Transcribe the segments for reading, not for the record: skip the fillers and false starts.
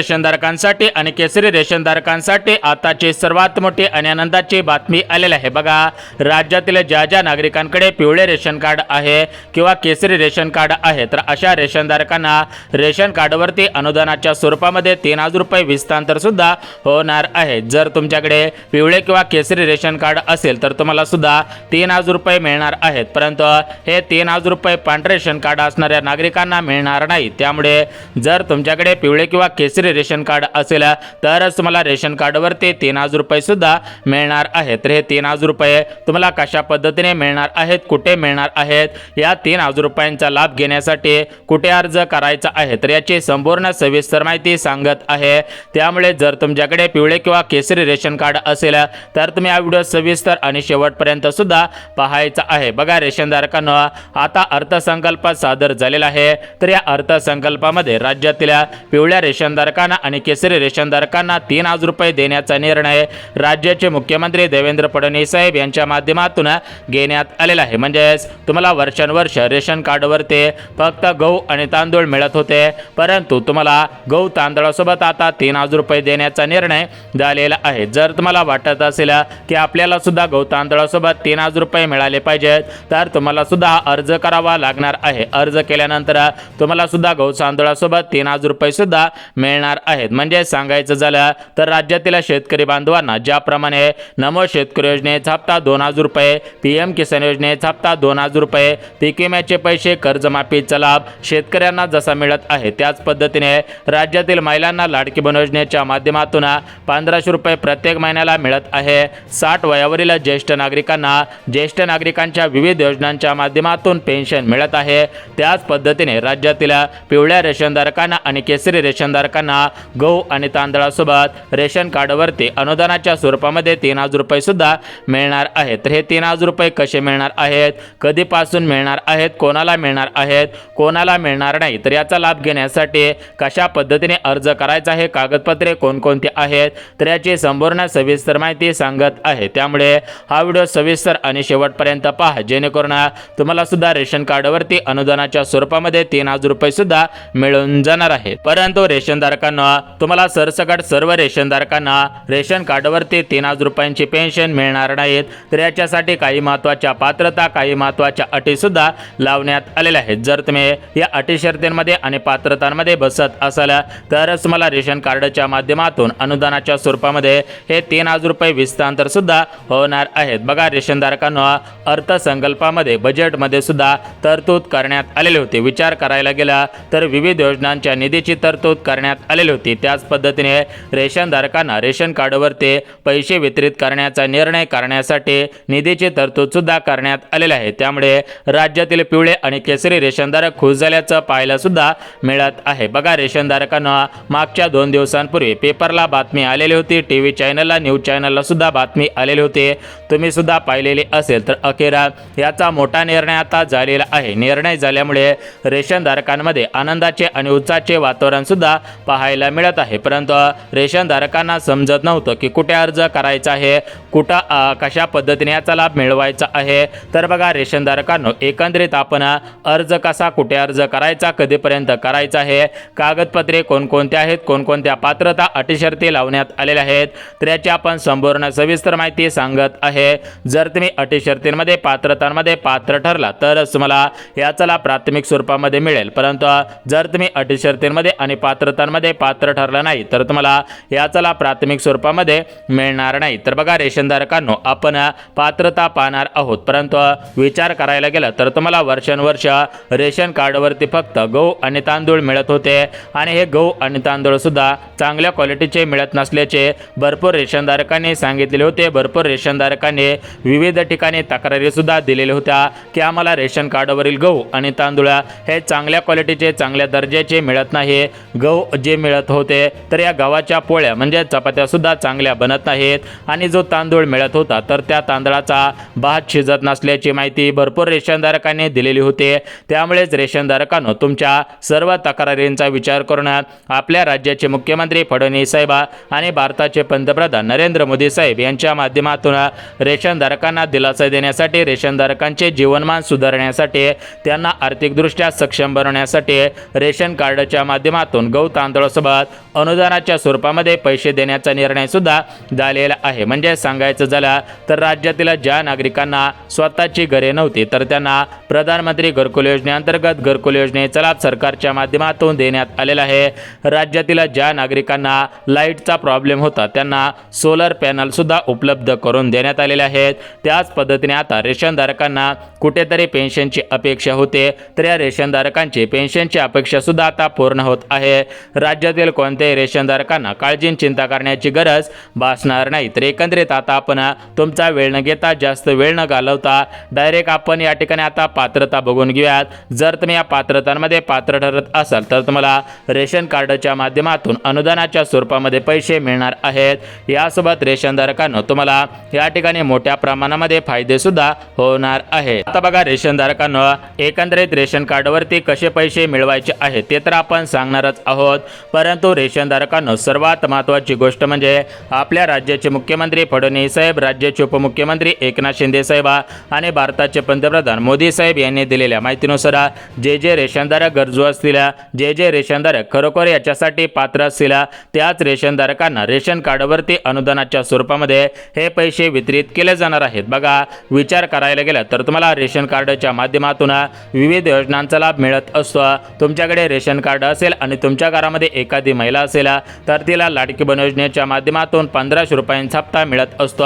रेशनधारकांसाठी आणि केसरी रेशनधारकांसाठी आताची सर्वात मोठी आणि आनंदाची बातमी आलेली आहे। बघा, राज्यातील ज्या ज्या नागरिकांकडे पिवळे रेशन कार्ड आहे किंवा केसरी रेशन कार्ड आहे, तर अशा रेशनधारकांना रेशन कार्डवरती अनुदानाच्या स्वरूपामध्ये 3,000 रुपये विस्तांतर सुद्धा होणार आहे। जर तुमच्याकडे पिवळे किंवा केसरी रेशन कार्ड असेल तर तुम्हाला सुद्धा 3,000 रुपये मिळणार आहेत, परंतु हे 3,000 रुपये पांढरे रेशन कार्ड असणाऱ्या नागरिकांना मिळणार नाही। त्यामुळे जर तुमच्याकडे पिवळे किंवा केसरी रेशन कार्ड असेल तरच तुम्हाला रेशन कार्डवरती 3,000 रुपये सुद्धा मिळणार आहेत। तर हे 3,000 रुपये तुम्हाला कशा पद्धतीने मिळणार आहेत, कुठे मिळणार आहेत, या 3,000 रुपयांचा लाभ घेण्यासाठी कुठे अर्ज करायचा आहे, तर याची संपूर्ण सविस्तर माहिती सांगत आहे। त्यामुळे जर तुमच्याकडे पिवळे किंवा केसरी रेशन कार्ड असेल तर तुम्ही हा व्हिडिओ सविस्तर आणि शेवटपर्यंत सुद्धा पाहायचा आहे। बघा, रेशनधारकांनो, आता अर्थसंकल्प सादर झालेला आहे, तर या अर्थसंकल्पामध्ये राज्यातील पिवळ्या रेशनधारकांना आणि केसरी रेशनधारकांना 3,000 रुपये देण्याचा निर्णय राज्याचे मुख्यमंत्री देवेंद्र फडणवीस साहेब यांच्या माध्यमातून घेण्यात आलेला आहे। म्हणजेच तुम्हाला वर्षानुवर्ष रेशन कार्डवरती फक्त गहू आणि तांदूळ मिळत होते, परंतु तुम्हाला गहू तांदळासोबत आता 3,000 रुपये देण्याचा निर्णय झालेला आहे। जर तुम्हाला वाटत असेल की आपल्याला सुद्धा गहू तांदळासोबत 3,000 रुपये मिळाले पाहिजेत, तर तुम्हाला सुद्धा अर्ज करावा लागणार आहे। अर्ज केल्यानंतर तुम्हाला सुद्धा गहू तांदळासोबत 3,000 रुपये सुद्धा मिळणार आहेत। म्हणजे सांगायचं झालं तर राज्यातील शेतकरी बांधवांना ज्याप्रमाणे नमो शेतकरी योजनेचा हप्ता 2,000 रुपये, पीएम किसान योजनेचा हप्ता 2,000 रुपये, पीक विम्याचे पैसे, कर्जमाफीचा लाभ शेतकऱ्यांना जसा मिळत आहे, त्याच पद्धतीने राज्यातील महिलांना लाडकी बहीण योजनेच्या माध्यमातून 1,500 रुपये प्रत्येक महिन्याला मिळत आहे। 60 वयावरील ज्येष्ठ नागरिकांना ज्येष्ठ नागरिकांच्या विविध योजनांच्या माध्यमातून पेन्शन मिळत आहे। त्याच पद्धतीने राज्यातील पिवळ्या रेशनधारकांना आणि केसरी रेशनधारकांना गहू आणि तांदळासोबत रेशन कार्डवरती अनुदानाच्या स्वरूपामध्ये 3,000 रुपये सुद्धा मिळणार आहेत। तर हे 3,000 रुपये कसे मिळणार आहेत, कधीपासून मिळणार आहेत, कोणाला मिळणार आहेत, कोणाला मिळणार नाही, तर याचा लाभ घेण्यासाठी कशा पद्धतीने अर्ज करायचा आहे, कागदपत्रे कोणकोणती आहेत, तर याची संपूर्ण सविस्तर माहिती सांगत आहे। त्यामुळे हा व्हिडिओ सविस्तर आणि शेवटपर्यंत पहा, जेणेकरून तुम्हाला सुद्धा रेशन कार्डवरती अनुदानाच्या स्वरूपामध्ये 3,000 रुपये सुद्धा मिळून जाणार आहेत। परंतु रेशनधारकांना, तुम्हाला सरसकट सर्व रेशनधारकांना रेशन कार्डवरती 3,000 रुपयांची पेन्शन मिळणार नाहीत, तर याच्यासाठी काही महत्त्वाच्या पात्रता, काही महत्त्वाच्या अटी सुद्धा लावण्यात आलेल्या आहेत। जर तुम्ही या अटी शर्तींमध्ये आणि पात्रतांमध्ये बसत असाल तरच तुम्हाला रेशन कार्डच्या माध्यमातून अनुदानाच्या स्वरूपामध्ये हे 3,000 रुपये विस्तांतर सुद्धा होणार आहेत। बघा, रेशनधारकांना अर्थसंकल्पामध्ये बजेटमध्ये सुद्धा तरतूद करण्यात आलेली होती। विचार करायला गेला तर विविध योजनांच्या निधीची तरतूद करण्यात आलेली होती। त्याच पद्धतीने रेशनधारकांना रेशन कार्डवरती पैसे वितरित करण्याचा निर्णय करण्यासाठी निधीची तरतूद सुद्धा करण्यात आलेली आहे। त्यामुळे राज्यातील पिवळे आणि केसरी रेशनधारक खुश झाल्याचं पाहायला सुद्धा मिळत आहे। बघा, रेशनधारकांना मागच्या 2 दिवसांपूर्वी पेपरला बातमी आलेली होती, टीव्ही चॅनलला, न्यूज चॅनलला सुद्धा बातमी आलेली होती, तुम्ही सुद्धा पाहिलेली असेल। तर अखेर याचा मोठा निर्णय आता झालेला आहे। निर्णय झाल्यामुळे रेशनधारकांमध्ये आनंदाचे आणि उत्साहाचे वातावरण सुद्धा पाहायला मिळत आहे। परंतु रेशनधारकांना समजत नव्हतं की कुठे अर्ज करायचा आहे, कुठं कशा पद्धतीने याचा लाभ मिळवायचा आहे। तर बघा, रेशनधारकांनो, एकंदरीत आपण अर्ज कसा, कुठे अर्ज करायचा, कधीपर्यंत करायचा आहे, कागदपत्रे कोणकोणते आहेत, कोणकोणत्या पात्रता, अटी शर्ती लावण्यात आलेल्या आहेत, तर याची आपण संपूर्ण सविस्तर माहिती सांगत आहे। जर तुम्ही अटी शर्तींमध्ये, पात्रतांमध्ये पात्र ठरला तरच तुम्हाला याचा लाभ प्राथमिक स्वरूपामध्ये मिळेल, परंतु जर तुम्ही अटी शर्तींमध्ये आणि पात्रतांमध्ये पात्र ठरला नाही तर तुम्हाला याचा लाभ प्राथमिक स्वरूपामध्ये मिळणार नाही। तर बघा, रेशनधारकांनो, आपण पात्रता पाहणार आहोत, परंतु विचार करायला गेला तर तुम्हाला वर्षानुवर्ष रेशन कार्डवरती फक्त गहू आणि तांदूळ मिळत होते, आणि हे गहू आणि तांदूळ सुद्धा चांगल्या क्वालिटीचे मिळत नसल्याचे भरपूर रेशनधारकांनी सांगितलेले होते। भरपूर रेशनधारकांनी विविध ठिकाणी तक्रारी सुद्धा दिलेल्या होत्या की आम्हाला रेशन कार्डवरील गहू आणि तांदूळ हे चांगल्या क्वालिटीचे, चांगल्या दर्जाचे मिळत नाही। गहू जे मिळत होते तर या गव्हाच्या पोळ्या म्हणजे चपात्या सुद्धा चांगल्या बनत नाहीत, आणि जो तांदूळ मिळत होता तर त्या तांदळाचा भात शिजत नसल्याची माहिती भरपूर रेशनधारकांनी दिलेली होती। त्यामुळेच रेशनधारकांनो, तुमच्या सर्व तक्रारींचा विचार करून आपल्या राज्याचे मुख्यमंत्री फडणवीस साहेब आणि भारताचे पंतप्रधान नरेंद्र मोदी साहेब यांच्या माध्यमातून रेशनधारकांना दिलासा देण्यासाठी, रेशनधारकांचे जीवनमान सुधारण्यासाठी, त्यांना आर्थिकदृष्ट्या सक्षम बनवण्यासाठी रेशन कार्डच्या माध्यमातून गहू तांदूळ अंतराळासोबत अनुदानाच्या स्वरूपामध्ये पैसे देण्याचा निर्णय सुद्धा झालेला आहे। म्हणजे सांगायचं झालं तर राज्यातील ज्या नागरिकांना स्वतःची घरे नव्हती तर त्यांना प्रधानमंत्री घरकुल योजनेअंतर्गत घरकुल योजनेचा लाभ सरकारच्या माध्यमातून देण्यात आलेला आहे। राज्यातील ज्या नागरिकांना लाईटचा प्रॉब्लेम होता त्यांना सोलर पॅनल सुद्धा उपलब्ध करून देण्यात आलेले आहेत। त्याच पद्धतीने आता रेशनधारकांना कुठेतरी पेन्शनची अपेक्षा होते तर या रेशनधारकांची पेन्शनची अपेक्षा सुद्धा आता पूर्ण होत आहे। राज्यातील कोणत्याही रेशनधारकांना काळजी चिंता करण्याची गरज भासणार नाही। तर एकंदरीत आता आपण तुमचा वेळ न घेता जास्त वेळ न घालवता डायरेक्ट आपण या ठिकाणी आता पात्रता बघून घेऊयात। जर तुम्ही या पात्रतांमध्ये पात्र ठरत असाल तर तुम्हाला रेशन कार्डच्या माध्यमातून अनुदानाच्या स्वरूपामध्ये पैसे मिळणार आहेत। यासोबत रेशनधारकांना तुम्हाला या ठिकाणी मोठ्या प्रमाणामध्ये फायदे सुद्धा होणार आहेत। आता बघा रेशनधारकांना एकंदरीत रेशन कार्डवरती कसे पैसे मिळवायचे आहेत ते तर आपण सांगणारच आहोत, परंतु रेशनधारकांना सर्वात महत्त्वाची गोष्ट म्हणजे आपल्या राज्याचे मुख्यमंत्री फडणवीस साहेब, राज्याचे उपमुख्यमंत्री एकनाथ शिंदे साहेब आणि भारताचे पंतप्रधान मोदी साहेब यांनी दिलेल्या माहितीनुसार जे रेशनधारक गरजू असतील, जे रेशनधारक खरोखर याच्यासाठी पात्र असतील त्याच रेशनधारकांना रेशन कार्डवरती अनुदानाच्या स्वरूपामध्ये हे पैसे वितरित केले जाणार आहेत। बघा विचार करायला गेला तर तुम्हाला रेशन कार्डच्या माध्यमातून विविध योजनांचा लाभ मिळत असतो। तुमच्याकडे रेशन कार्ड असेल आणि तुमच्या घरामध्ये एखादी महिला असेल तर तिला लाडकी बहीण योजनेच्या माध्यमातून 1500 रुपयांचा हप्ता मिळत असतो।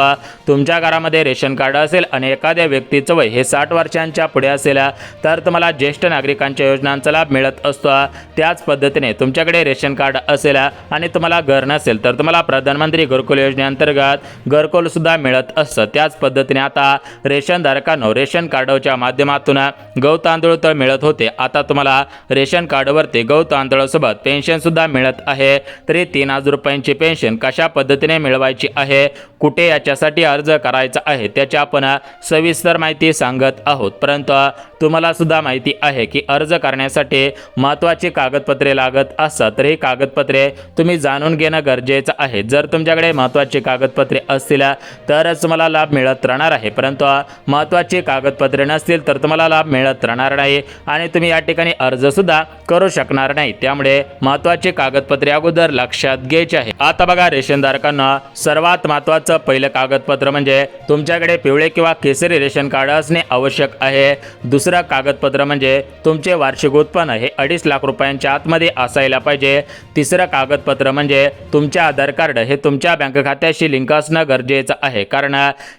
तुमच्या घरामध्ये रेशन कार्ड असेल आणि एखाद्या व्यक्तीचं वय हे 60 वर्षांच्या पुढे असेल तर तुम्हाला ज्येष्ठ नागरिकांच्या योजनांचा लाभ मिळत असतो। त्याच पद्धतीने तुमच्याकडे रेशन कार्ड असेल आणि तुम्हाला घर नसेल तर तुम्हाला प्रधानमंत्री घरकुल योजनेअंतर्गत घरकुल सुद्धा मिळत असतं। त्याच पद्धतीने आता रेशनधारकांना रेशन कार्डच्या माध्यमातून गहू तांदूळ तर मिळत होते, आता तुम्हाला रेशन कार्डवरती गहू तांदूळासोबत पेन्शन सुद्धा मिळत आहे। तरी 3000 रुपयांची पेन्शन कशा पद्धतीने मिळवायची आहे, कुठे याच्यासाठी अर्ज करायचा आहे त्याची आपण सविस्तर माहिती सांगत आहोत। परंतु तुम्हाला सुद्धा माहिती आहे की अर्ज करण्यासाठी महत्त्वाची कागदपत्रे लागत असतात, तर ही कागदपत्रे तुम्ही जाणून घेणं गरजेचं आहे। जर तुमच्याकडे महत्त्वाची कागदपत्रे असतील तरच तुम्हाला लाभ मिळत राहणार आहे, परंतु महत्त्वाची कागदपत्रे नसतील तर तुम्हाला लाभ मिळत राहणार नाही आणि तुम्ही या ठिकाणी अर्ज सुद्धा करू शकणार नाही। त्यामुळे महत्त्वाची कागदपत्रे अगोदर लक्षात घ्यायची आहे। आता बघा रेशनधारकांना सर्वात महत्त्वाचं पहिलं कागदपत्र म्हणजे तुमच्याकडे पिवळे किंवा केसरी रेशन कार्ड असणे आवश्यक आहे। दुसरं कागदपत्र म्हणजे तुमचे वार्षिक उत्पन्न हे 2.5 लाख रुपयांच्या आतमध्ये असायला पाहिजे। तिसरं कागदपत्र म्हणजे तुमचे आधार कार्ड हे तुमच्या बँक खात्याशी लिंक असणं गरजेचं आहे, कारण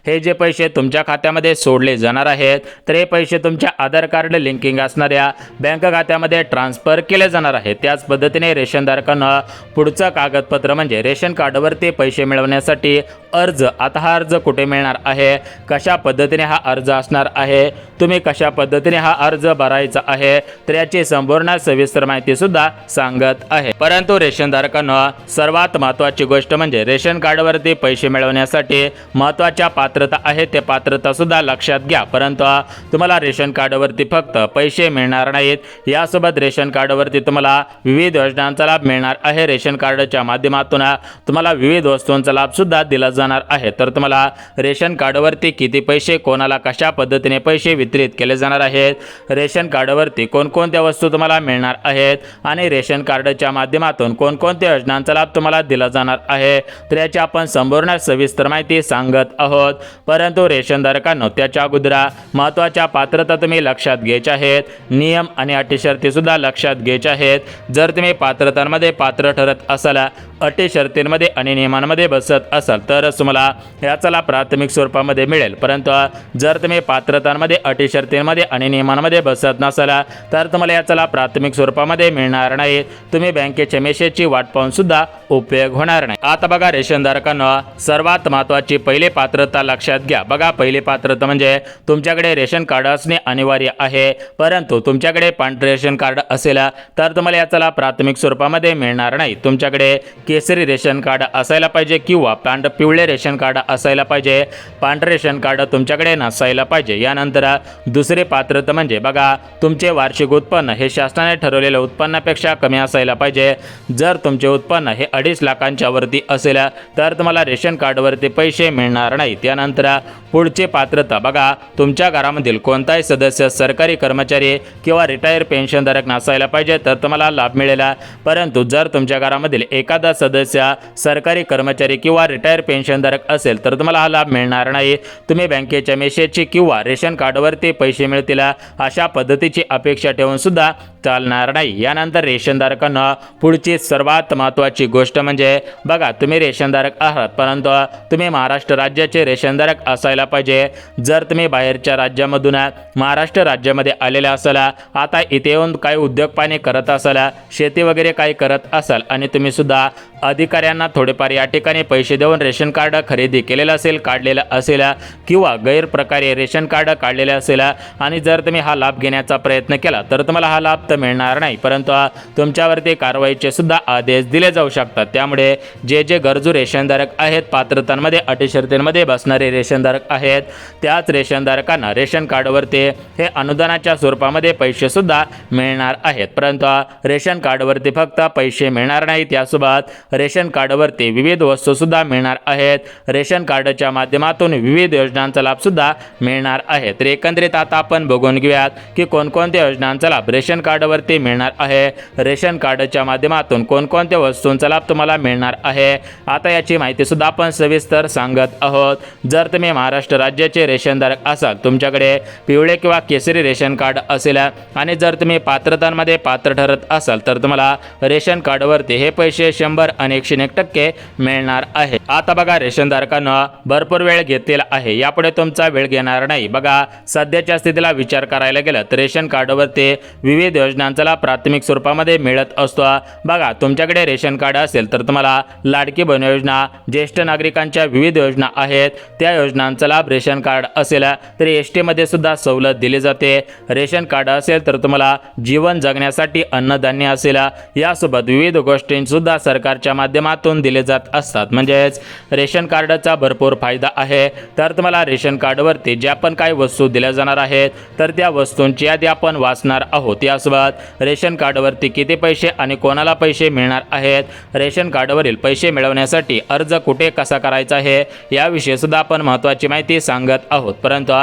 हे जे पैसे तुमच्या खात्यामध्ये सोडले जाणार आहेत तर हे पैसे तुमच्या आधार कार्ड लिंकिंग असणाऱ्या बँक खात्यामध्ये ट्रान्सफर केले जाणार आहेत। त्याच पद्धतीने रेशनधारकांना पुढचं कागदपत्र म्हणजे रेशन कार्डवरती पैसे मिळवण्यासाठी अर्ज। आता हा अर्ज कुठे मिळणार आहे, कशा पद्धतीने हा अर्ज असणार आहे, तुम्ही कशा पद्धतीने हा अर्ज भरायचा आहे तर याची संपूर्ण सविस्तर माहिती सुद्धा सांगत आहे। परंतु रेशनधारकांना सर्वात महत्त्वाची गोष्ट म्हणजे रेशन कार्डवरती पैसे मिळवण्यासाठी महत्त्वाच्या पात्रता आहे ते पात्रता सुद्धा लक्षात घ्या। परंतु तुम्हाला रेशन कार्डवरती फक्त पैसे मिळणार नाहीत, यासोबत रेशन कार्डवरती तुम्हाला विविध योजनांचा लाभ मिळणार आहे। रेशन कार्डच्या माध्यमातून तुम्हाला विविध वस्तूंचा लाभ सुद्धा दिला जाणार आहे। तर तुम्हाला रेशन कार्डवरती किती पैसे, कोणाला कशा पद्धतीने पैसे वितरित केले जाणार आहेत, रेशन कार्डवरती कोणकोणत्या वस्तू तुम्हाला मिळणार आहेत आणि रेशन कार्डच्या माध्यमातून कोणकोणत्या योजनांचा लाभ तुम्हाला दिला जाणार आहे तर याची आपण संपूर्ण सविस्तर माहिती सांगत आहोत। परंतु रेशनधारकांना त्याच्या अगोदर महत्त्वाच्या पात्रता तुम्ही लक्षात घ्यायच्या आहेत, नियम आणि अटी शर्ती सुद्धा लक्षात घ्यायच्या आहेत। जर तुम्ही पात्रतांमध्ये पात्र ठरत असाल, अटी शर्तींमध्ये आणि नियमांमध्ये बसत असाल तरच तुम्हाला याचा लाभ प्राथमिक स्वरूपामध्ये मिळेल। परंतु जर तुम्ही पात्रतांमध्ये अटी शर्तींमध्ये आणि नियमांमध्ये बसत नसाल तर तुम्हाला याचा लाभ प्राथमिक स्वरूपामध्ये मिळणार नाही, तुम्ही बँकेच्या मेसेजची वाट पाहून सुद्धा उपयोग होणार नाही। आता बघा रेशनधारकांना सर्वात महत्त्वाची पहिली पात्रता लक्षात घ्या। बघा पहिली पात्रता म्हणजे तुमच्याकडे रेशन कार्ड असणे अनिवार्य आहे, परंतु तुमच्याकडे पांढरे रेशन कार्ड असेल तर तुम्हाला याचा लाभ प्राथमिक स्वरूपामध्ये मिळणार नाही। तुमच्याकडे केसरी रेशन कार्ड असायला पाहिजे किंवा पिवळे रेशन कार्ड असायला पाहिजे, पांढरे रेशन कार्ड तुमच्याकडे नसायला पाहिजे। यानंतर दुसरी पात्रता म्हणजे बघा तुमचे वार्षिक उत्पन्न हे शासनाने ठरवलेल्या उत्पन्नापेक्षा कमी असायला पाहिजे। जर तुमचे उत्पन्न हे 2.5 लाखांच्या वरती असेल तर तुम्हाला रेशन कार्डवरती पैसे मिळणार नाहीत। त्यानंतर पुढची पात्रता बघा तुमच्या घरामधील कोणताही सदस्य सरकारी कर्मचारी किंवा रिटायर पेन्शनधारक नसायला पाहिजे तर तुम्हाला लाभ मिळेल। परंतु जर तुमच्या घरामधील एखादा सदस्य सरकारी कर्मचारी किंवा रिटायर पेन्शनधारक असेल तर तुम्हाला हा लाभ मिळणार नाही। तुम्ही बँकेच्या मेसेजची किंवा रेशन कार्डवरती पैसे मिळतील अशा पद्धतीची अपेक्षा ठेवून सुद्धा चालणार नाही। यानंतर रेशनधारकांना पुढची सर्वात महत्त्वाची गोष्ट म्हणजे बघा तुम्ही रेशनधारक आहात परंतु तुम्ही महाराष्ट्र राज्याचे रेशनधारक असायला पाहिजे। जर तुम्ही बाहेरच्या राज्यामधून महाराष्ट्र राज्यामध्ये आलेला असाल, आता इथे येऊन काही उद्योग पाणी करत असाल, शेती वगैरे काही करत असाल आणि तुम्ही सुद्धा अधिकाऱ्यांना थोडेफार या ठिकाणी पैसे देऊन रेशन कार्ड खरेदी केलेलं असेल, काढलेलं असेल किंवा गैरप्रकारे रेशन कार्ड काढलेले असेल आणि जर तुम्ही हा लाभ घेण्याचा प्रयत्न केला तर तुम्हाला हा लाभ तर मिळणार नाही, परंतु तुमच्यावरती कारवाईचे सुद्धा आदेश दिले जाऊ शकतात। त्यामुळे जे गरजू रेशनधारक आहेत, पात्रतांमध्ये अटी शर्तींमध्ये बसणारे रेशनधारक आहेत, त्याच रेशनधारकांना रेशन कार्डवरती हे अनुदानाच्या स्वरूपामध्ये पैसे सुद्धा मिळणार आहेत। परंतु रेशन कार्डवरती फक्त पैसे मिळणार नाहीत, त्यासोबत रेशन कार्डवरती विविध वस्तू सुद्धा मिळणार आहेत। रेशन कार्डच्या माध्यमातून विविध योजनांचा लाभ सुद्धा मिळणार आहे। तर एकंदरीत आता आपण बघून घेऊयात की कोणकोणत्या योजनांचा लाभ रेशन कार्डवरती मिळणार आहे, रेशन कार्डच्या माध्यमातून कोणकोणत्या वस्तूंचा लाभ तुम्हाला मिळणार आहे। आता याची माहिती सुद्धा आपण सविस्तर सांगत आहोत। जर तुम्ही महाराष्ट्र राज्याचे रेशनधारक असाल, तुमच्याकडे पिवळे किंवा केसरी रेशन कार्ड असेल आणि जर तुम्ही पात्रतांमध्ये पात्र ठरत असाल तर तुम्हाला रेशन कार्डवरती हे पैसे 100 आणि 101% मिळणार आहे। आता बघा रेशनधारकांना भरपूर वेळ घेतलेला आहे, यापुढे तुमचा वेळ घेणार नाही। बघा सध्याच्या स्थितीला विचार करायला गेलं तर रेशन कार्डवरती विविध योजनांचा लाभ प्राथमिक स्वरूपामध्ये मिळत असतो। बघा तुमच्याकडे रेशन कार्ड असेल तर तुम्हाला लाडकी बहीण योजना, ज्येष्ठ नागरिकांच्या विविध योजना आहेत, त्या योजनांचा लाभ रेशन कार्ड असेल तर एसटी मध्ये सुद्धा सवलत दिली जाते। रेशन कार्ड असेल तर तुम्हाला जीवन जगण्यासाठी अन्नधान्य असेल, यासोबत विविध गोष्टी सुद्धा सरकारच्या माध्यमातून दिले जात असतात। म्हणजेच रेशन कार्डचा भरपूर फायदा आहे। तर तुम्हाला रेशन कार्डवरती ज्या पण काही वस्तू दिल्या जाणार आहेत तर त्या वस्तूंची यादी आपण वाचणार आहोत। यासोबत रेशन कार्डवरती किती पैसे आणि कोणाला पैसे मिळणार आहेत, रेशन कार्डवरील पैसे मिळवण्यासाठी अर्ज कुठे कसा करायचा आहे याविषयी सुद्धा आपण महत्त्वाची माहिती सांगत आहोत। परंतु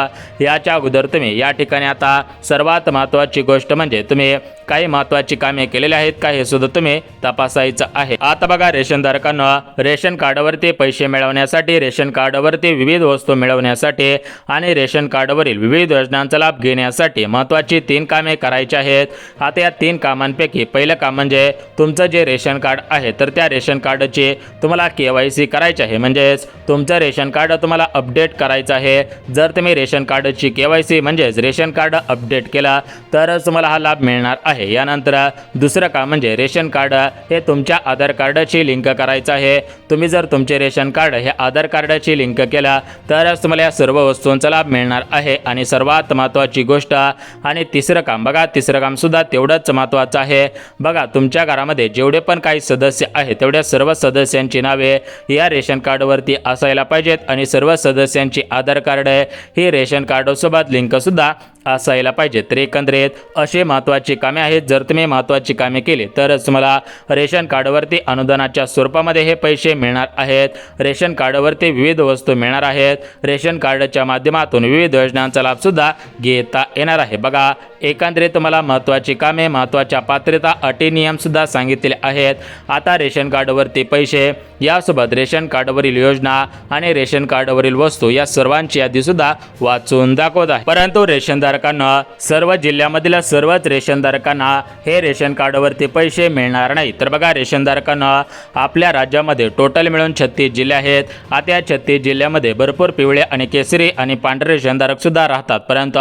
याच्या अगोदर तुम्ही या ठिकाणी आता सर्वात महत्त्वाची गोष्ट म्हणजे तुम्ही काही महत्त्वाची कामे केलेली आहेत का हे सुद्धा तुम्ही तपासायचं आहे। आता बघा रेशनधारकांना रेशन कार्डवरती पैसे मिळवण्यासाठी, रेशन कार्डवरती विविध वस्तू मिळवण्यासाठी आणि रेशन कार्डवरील विविध योजनांचा लाभ घेण्यासाठी महत्त्वाची 3 कामे करायची आहेत। आता या 3 कामांपैकी पहिलं काम म्हणजे तुमचं जे रेशन कार्ड आहे तर त्या रेशन कार्डची तुम्हाला KYC करायची आहे, म्हणजेच तुमचं रेशन कार्ड तुम्हाला अपडेट करायचं आहे। जर तुम्ही रेशन कार्डची KYC म्हणजेच रेशन कार्ड अपडेट केला तरच तुम्हाला हा लाभ मिळणार आहे। यानंतर दुसरं काम म्हणजे रेशन कार्ड हे तुमच्या आधार कार्डाची लिंक करायचं आहे। तुम्ही जर तुमचे रेशन कार्ड हे आधार कार्डाची लिंक केला तरच तुम्हाला या सर्व वस्तूंचा लाभ मिळणार आहे। आणि सर्वात महत्त्वाची गोष्ट आणि तिसरं काम बघा, तिसरं काम सुद्धा तेवढंच महत्त्वाचं आहे। बघा तुमच्या घरामध्ये जेवढे पण काही सदस्य आहेत तेवढ्या सर्व सदस्यांची नावे या रेशन कार्डवरती असायला पाहिजेत आणि सर्व सदस्यांची आधार कार्ड हे रेशन कार्डसोबत लिंक सुद्धा असायला पाहिजे। तर एकंदरीत असे महत्त्वाची कामे आहेत। जर तुम्ही महत्त्वाची कामे केली तरच तुम्हाला रेशन कार्डवरती अनुदानाच्या स्वरूपामध्ये हे पैसे मिळणार आहेत। रेशन कार्डवरती विविध वस्तू मिळणार आहेत। रेशन कार्डच्या माध्यमातून विविध योजनांचा लाभ सुद्धा घेता येणार आहे। बघा एकंदरीत तुम्हाला महत्त्वाची कामे, महत्त्वाच्या पात्रता, अटी, नियम सुद्धा सांगितलेले आहेत। आता रेशन कार्डवरती पैसे, यासोबत रेशन कार्डवरील योजना आणि रेशन कार्डवरील वस्तू या सर्वांची यादी सुद्धा वाचून दाखवत आहे। परंतु रेशनधारकांना सर्व जिल्ह्यामधील सर्वच रेशनधारकांना हे रेशन कार्डवरती पैसे मिळणार नाही। तर बघा रेशनधारकांना आपल्या राज्यामध्ये टोटल मिळून 36 जिल्हे आहेत। आता या 36 जिल्ह्यामध्ये भरपूर पिवळे आणि केसरी आणि पांढरे रेशनधारक सुद्धा राहतात, परंतु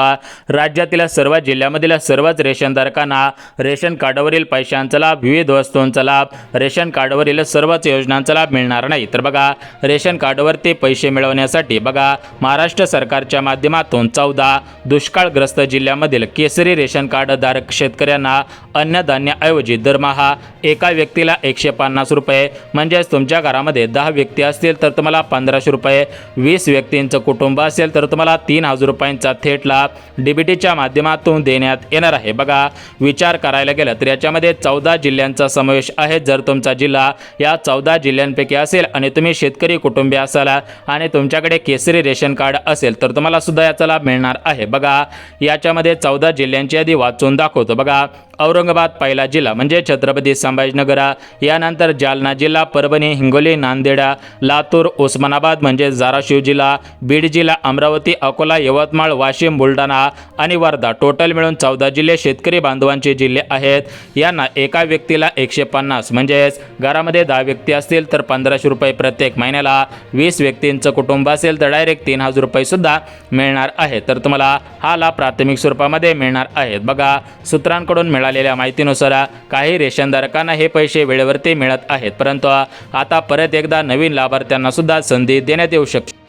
राज्यातील सर्व जिल्ह्यामधील सर्वच रेशनधारकांना रेशन कार्डवरील पैशांचा लाभ, विविध वस्तूंचा लाभ, रेशन कार्डवरील सर्वच योजनांचा लाभ मिळणार नाही। तर बघा रेशन कार्डवरती पैसे मिळवण्यासाठी बघा महाराष्ट्र सरकारच्या माध्यमातून 14 दुष्काळग्रस्त पूरग्रस्त जिल्ह्यामधील केसरी रेशन कार्ड धारक शेतकऱ्यांना अन्नधान्याऐवजी दरमहा एका व्यक्तीला 150 रुपये, म्हणजेच तुमच्या घरामध्ये 10 व्यक्ती असतील तर तुम्हाला 1500 रुपये, 20 व्यक्तींचं कुटुंब असेल तर तुम्हाला 3000 रुपयांचा थेट लाभ DBTच्या माध्यमातून देण्यात येणार आहे. बघा, विचार करायला गेलं तर याच्यामध्ये 14 जिल्ह्यांचा समावेश आहे. जर तुमचा जिल्हा या 14 जिल्ह्यांपैकी असेल आणि तुम्ही शेतकरी कुटुंबीय असाल आणि तुमच्याकडे केसरी रेशन कार्ड असेल तर तुम्हाला सुद्धा याचा लाभ मिळणार आहे. बघा, याच्यामध्ये 14 जिल्ह्यांची यादी वाचून दाखवतो. बघा, औरंगाबाद पहिला जिल्हा म्हणजे छत्रपती संभाजीनगर, यानंतर जालना जिल्हा, परभणी, हिंगोली, नांदेड, लातूर, उस्मानाबाद म्हणजे धाराशिव जिल्हा, बीड जिल्हा, अमरावती, अकोला, यवतमाळ, वाशिम, बुलढाणा आणि वर्धा. टोटल मिळून 14 जिल्हे शेतकरी बांधवांचे जिल्हे आहेत. यांना एका व्यक्तीला 150, म्हणजेच घरामध्ये 10 व्यक्ती असतील तर 1500 रुपये प्रत्येक महिन्याला, 20 व्यक्तींचं कुटुंब असेल तर डायरेक्ट 3000 रुपये सुद्धा मिळणार आहे. तर तुम्हाला हा लाभ प्राथमिक स्वरूपामध्ये मिळणार आहेत. बघा, सूत्रांकडून मिळालेल्या माहितीनुसार काही रेशनधारकांना हे पैसे वेळेवरती मिळत आहेत, परंतु आता परत एकदा नवीन लाभार्थ्यांना सुद्धा संधी देण्यात येऊ शकते.